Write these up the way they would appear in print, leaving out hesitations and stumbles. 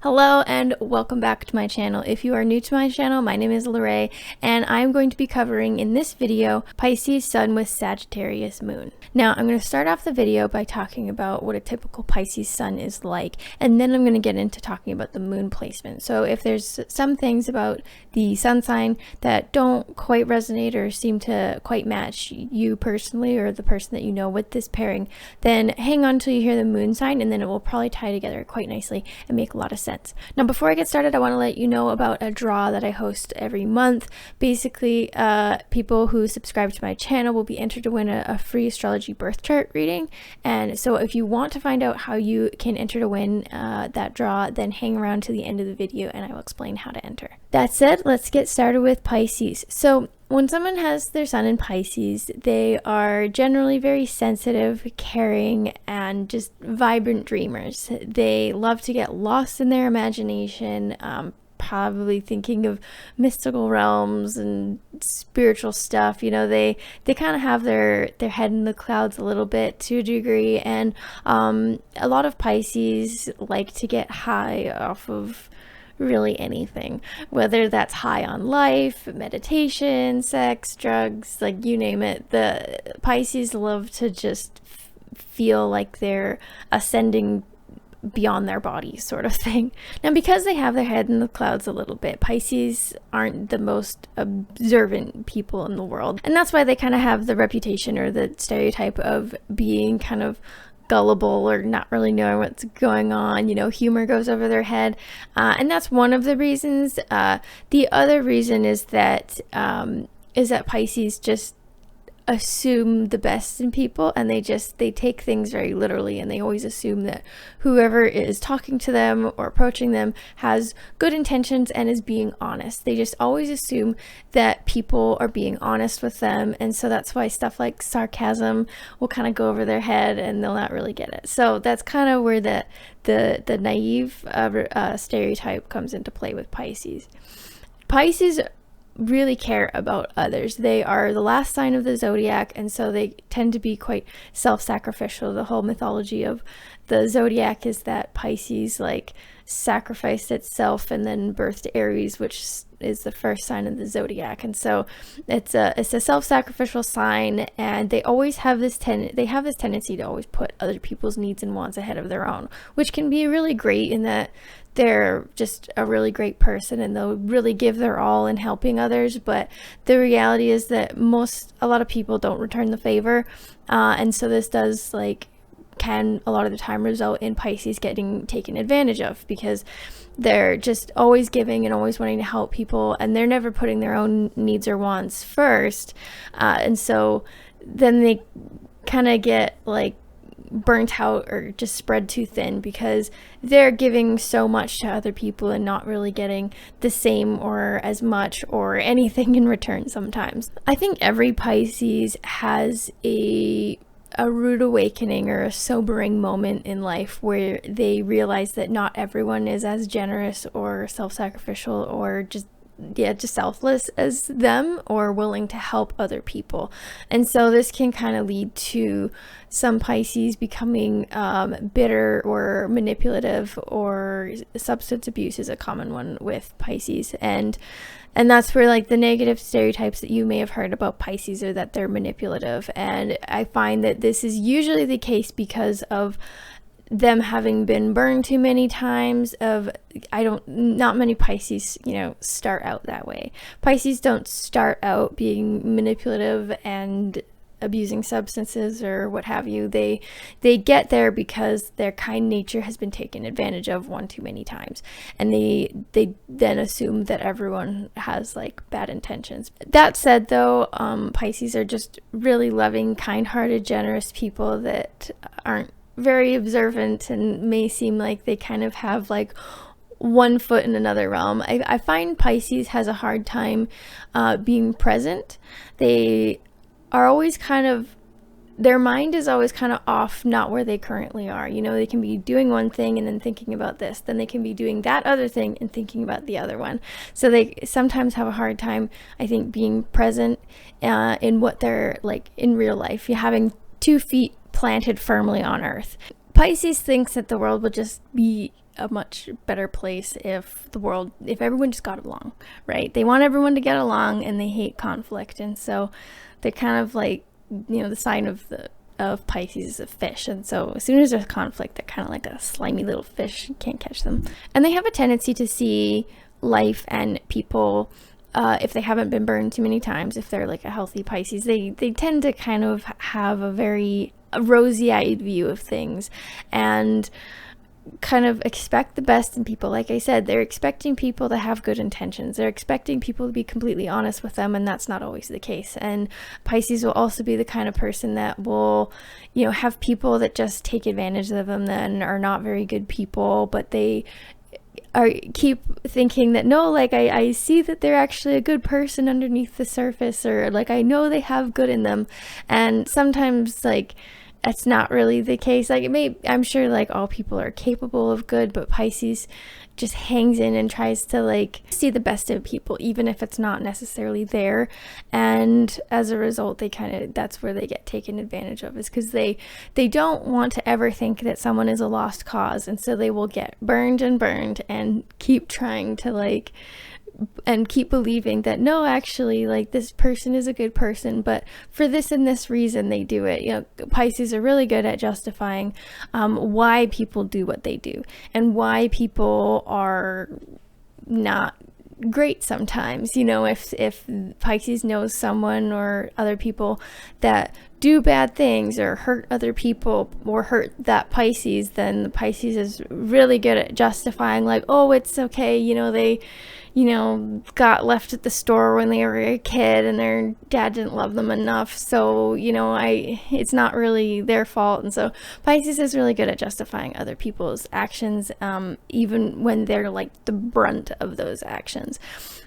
Hello and welcome back to my channel. If you are new to my channel, my name is Lorraine and I'm going to be covering in this video Pisces Sun with Sagittarius Moon. Now I'm going to start off the video by talking about what a typical Pisces Sun is like, and then I'm going to get into talking about the moon placement. So if there's some things about the sun sign that don't quite resonate or seem to quite match you personally or the person that you know with this pairing, then hang on till you hear the moon sign, and then it will probably tie together quite nicely and make a lot of sense. Now, before I get started, I want to let you know about a draw that I host every month. Basically, people who subscribe to my channel will be entered to win a free astrology birth chart reading. And so if you want to find out how you can enter to win that draw, then hang around to the end of the video and I will explain how to enter. That said, let's get started with Pisces. So when someone has their sun in Pisces, they are generally very sensitive, caring, and just vibrant dreamers. They love to get lost in their imagination, probably thinking of mystical realms and spiritual stuff. You know, they kind of have their head in the clouds a little bit to a degree, and a lot of Pisces like to get high off of really anything, whether that's high on life, meditation, sex, drugs, like you name it. The Pisces love to just feel like they're ascending beyond their body, sort of thing. Now, because they have their head in the clouds a little bit, Pisces aren't the most observant people in the world, and that's why they kind of have the reputation or the stereotype of being kind of gullible or not really knowing what's going on. You know, humor goes over their head, and that's one of the reasons. The other reason is that Pisces just assume the best in people, and they take things very literally, and they always assume that whoever is talking to them or approaching them has good intentions and is being honest. They just always assume that people are being honest with them, and so that's why stuff like sarcasm will kind of go over their head and they'll not really get it. So that's kind of where the naive stereotype comes into play with Pisces. Pisces really care about others. They are the last sign of the zodiac, and so they tend to be quite self-sacrificial. The whole mythology of the zodiac is that Pisces like sacrificed itself and then birthed Aries, which is the first sign of the zodiac. And so it's a self-sacrificial sign, and they always have this tendency to always put other people's needs and wants ahead of their own, which can be really great in that they're just a really great person and they'll really give their all in helping others. But the reality is that a lot of people don't return the favor, and so this does can a lot of the time result in Pisces getting taken advantage of, because they're just always giving and always wanting to help people, and they're never putting their own needs or wants first, and so then they kind of get burnt out or just spread too thin, because they're giving so much to other people and not really getting the same or as much or anything in return sometimes. I think every Pisces has a rude awakening or a sobering moment in life where they realize that not everyone is as generous or self-sacrificial or just selfless as them or willing to help other people. And so this can kind of lead to some Pisces becoming bitter or manipulative, or substance abuse is a common one with Pisces. And that's where the negative stereotypes that you may have heard about Pisces are that they're manipulative. And I find that this is usually the case because of them having been burned too many times. Not many Pisces, start out that way. Pisces don't start out being manipulative and abusing substances or what have you. They get there because their kind nature has been taken advantage of one too many times, and they then assume that everyone has bad intentions. That said, though, Pisces are just really loving, kind-hearted, generous people that aren't very observant and may seem like they kind of have one foot in another realm. I find Pisces has a hard time being present. They are always their mind is always kind of off, not where they currently are. They can be doing one thing and then thinking about this, then they can be doing that other thing and thinking about the other one. So they sometimes have a hard time, I think, being present in what they're in real life. You're having 2 feet planted firmly on earth. Pisces thinks that the world will just be a much better place if everyone just got along, right? They want everyone to get along, and they hate conflict. And so they're kind of like, the sign of Pisces is a fish, and so as soon as there's conflict, they're kind of like a slimy little fish. You can't catch them. And they have a tendency to see life and people, if they haven't been burned too many times, if they're like a healthy Pisces, they tend to kind of have a very rosy-eyed view of things, and kind of expect the best in people. Like I said, they're expecting people to have good intentions. They're expecting people to be completely honest with them, and that's not always the case. And Pisces will also be the kind of person that will, have people that just take advantage of them and are not very good people, but they keep thinking that, no, like I see that they're actually a good person underneath the surface, or like I know they have good in them. And sometimes like that's not really the case. Like I'm sure like all people are capable of good, but Pisces just hangs in and tries to like see the best of people, even if it's not necessarily there. And as a result, that's where they get taken advantage of, is because they don't want to ever think that someone is a lost cause. And so they will get burned and keep trying to and keep believing that, no, actually, like, this person is a good person, but for this and this reason they do it. Pisces are really good at justifying why people do what they do, and why people are not great sometimes. If Pisces knows someone or other people that do bad things or hurt other people or hurt that Pisces, then the Pisces is really good at justifying, like, oh, it's okay, they got left at the store when they were a kid and their dad didn't love them enough, so it's not really their fault. And so Pisces is really good at justifying other people's actions, even when they're like the brunt of those actions.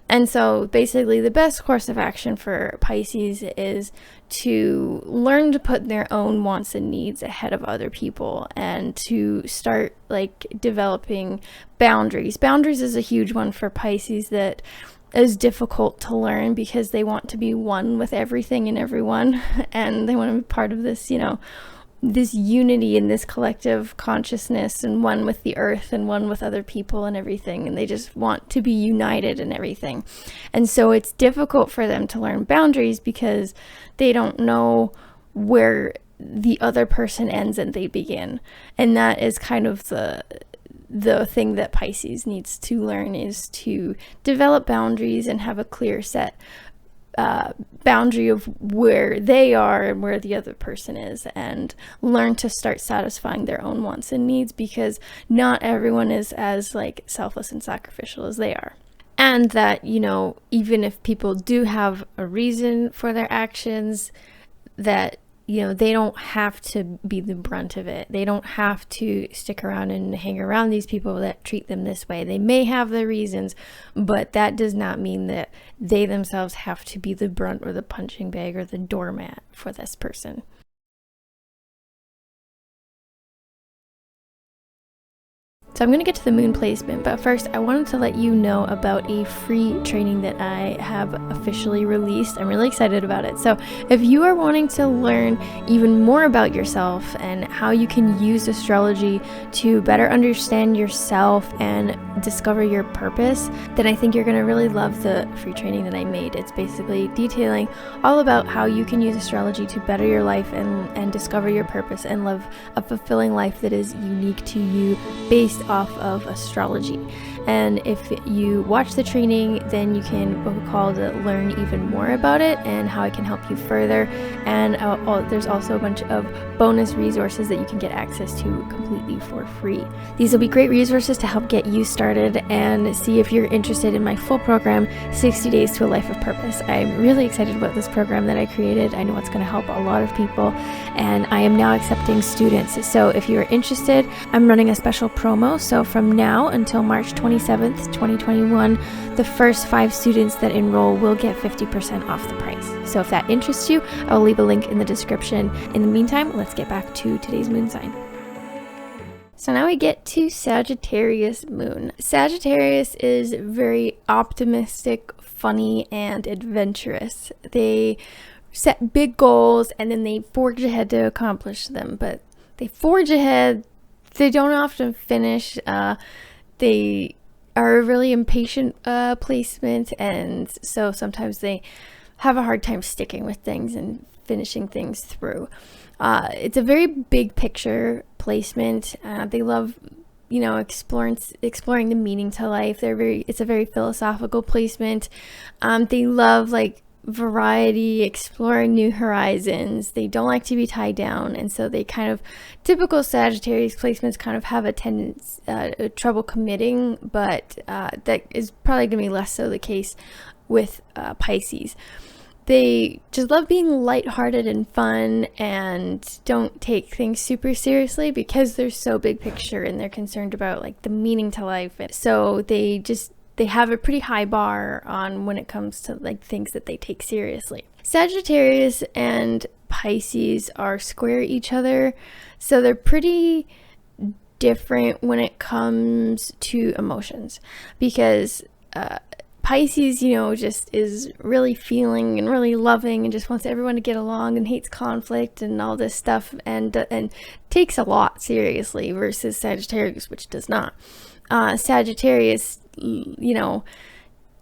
And so basically the best course of action for Pisces is to learn to put their own wants and needs ahead of other people, and to start like developing boundaries. Boundaries is a huge one for Pisces that is difficult to learn, because they want to be one with everything and everyone, and they want to be part of this, this unity in this collective consciousness, and one with the earth and one with other people and everything, and they just want to be united and everything. And so it's difficult for them to learn boundaries, because they don't know where the other person ends and they begin. And that is kind of the thing that Pisces needs to learn, is to develop boundaries and have a clear set boundary of where they are and where the other person is, and learn to start satisfying their own wants and needs, because not everyone is as like selfless and sacrificial as they are. And that, even if people do have a reason for their actions, that they don't have to be the brunt of it. They don't have to stick around and hang around these people that treat them this way. They may have their reasons, but that does not mean that they themselves have to be the brunt or the punching bag or the doormat for this person. So I'm going to get to the moon placement, but first I wanted to let you know about a free training that I have officially released. I'm really excited about it. So if you are wanting to learn even more about yourself and how you can use astrology to better understand yourself and discover your purpose, then I think you're going to really love the free training that I made. It's basically detailing all about how you can use astrology to better your life and discover your purpose and live a fulfilling life that is unique to you based off of astrology. And if you watch the training, then you can book a call to learn even more about it and how it can help you further. And there's also a bunch of bonus resources that you can get access to completely for free. These will be great resources to help get you started and see if you're interested in my full program, 60 Days to a Life of Purpose. I'm really excited about this program that I created. I know it's going to help a lot of people, and I am now accepting students. So if you're interested, I'm running a special promo. So from now until March 27th, 2021, the first 5 students that enroll will get 50% off the price. So if that interests you, I will leave a link in the description. In the meantime, let's get back to today's moon sign. So now we get to Sagittarius Moon. Sagittarius is very optimistic, funny, and adventurous. They set big goals and then they forge ahead to accomplish them, but they forge ahead They don't often finish. They are a really impatient placement, and so sometimes they have a hard time sticking with things and finishing things through. It's a very big picture placement. They love, you know, exploring the meaning to life. It's a very philosophical placement. They love like variety, exploring new horizons. They don't like to be tied down, and so they kind of, typical Sagittarius placements kind of have a tendency trouble committing, but that is probably going to be less so the case with Pisces. They just love being lighthearted and fun and don't take things super seriously because they're so big picture and they're concerned about like the meaning to life. So they have a pretty high bar on when it comes to like things that they take seriously. Sagittarius and Pisces are square each other, so they're pretty different when it comes to emotions, because Pisces, you know, just is really feeling and really loving and just wants everyone to get along and hates conflict and all this stuff, and takes a lot seriously, versus Sagittarius, which does not. Sagittarius, you know,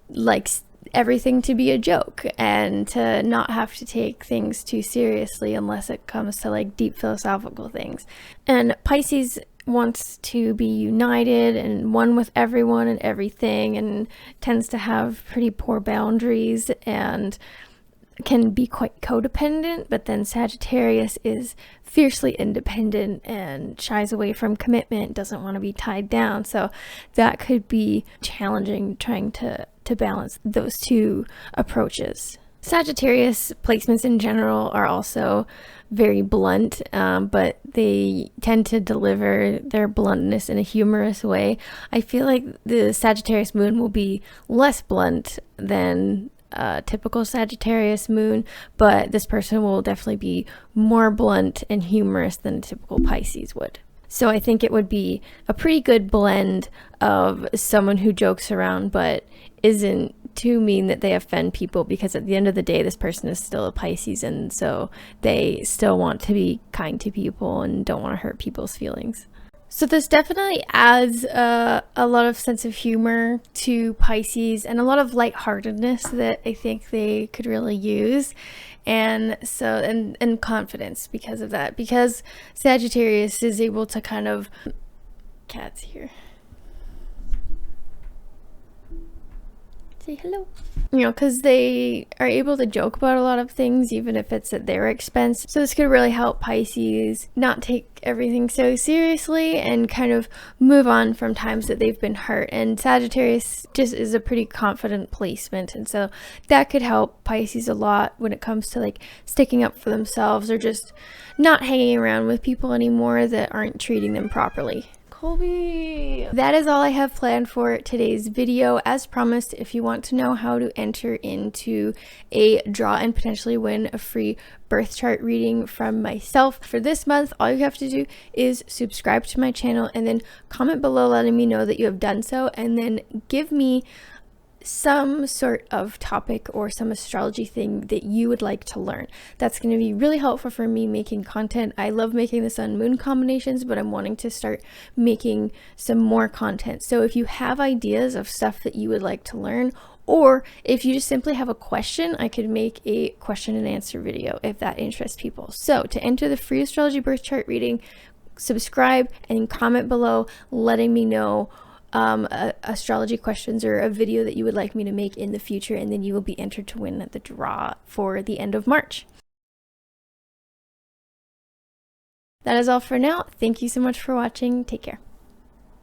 likes everything to be a joke and to not have to take things too seriously unless it comes to like deep philosophical things. And Pisces wants to be united and one with everyone and everything, and tends to have pretty poor boundaries and can be quite codependent. But then Sagittarius is fiercely independent and shies away from commitment, doesn't want to be tied down, so that could be challenging trying to balance those two approaches. Sagittarius placements in general are also very blunt, but they tend to deliver their bluntness in a humorous way. I feel like the Sagittarius moon will be less blunt than typical Sagittarius moon, but this person will definitely be more blunt and humorous than a typical Pisces would. So I think it would be a pretty good blend of someone who jokes around but isn't too mean that they offend people, because at the end of the day this person is still a Pisces, and so they still want to be kind to people and don't want to hurt people's feelings. So this definitely adds a lot of sense of humor to Pisces and a lot of lightheartedness that I think they could really use, and so and confidence because of that, because Sagittarius is able to kind of, cats here, say hello, you know, because they are able to joke about a lot of things even if it's at their expense. So this could really help Pisces not take everything so seriously and kind of move on from times that they've been hurt. And Sagittarius just is a pretty confident placement, and so that could help Pisces a lot when it comes to like sticking up for themselves or just not hanging around with people anymore that aren't treating them properly. Colby. That is all I have planned for today's video. As promised, if you want to know how to enter into a draw and potentially win a free birth chart reading from myself for this month, all you have to do is subscribe to my channel and then comment below letting me know that you have done so, and then give me some sort of topic or some astrology thing that you would like to learn. That's going to be really helpful for me making content. I love making the sun moon combinations, but I'm wanting to start making some more content. So if you have ideas of stuff that you would like to learn, or if you just simply have a question, I could make a question and answer video if that interests people. So to enter the free astrology birth chart reading, subscribe and comment below letting me know astrology questions or a video that you would like me to make in the future, and then you will be entered to win the draw for the end of March. That is all for now. Thank you so much for watching. Take care.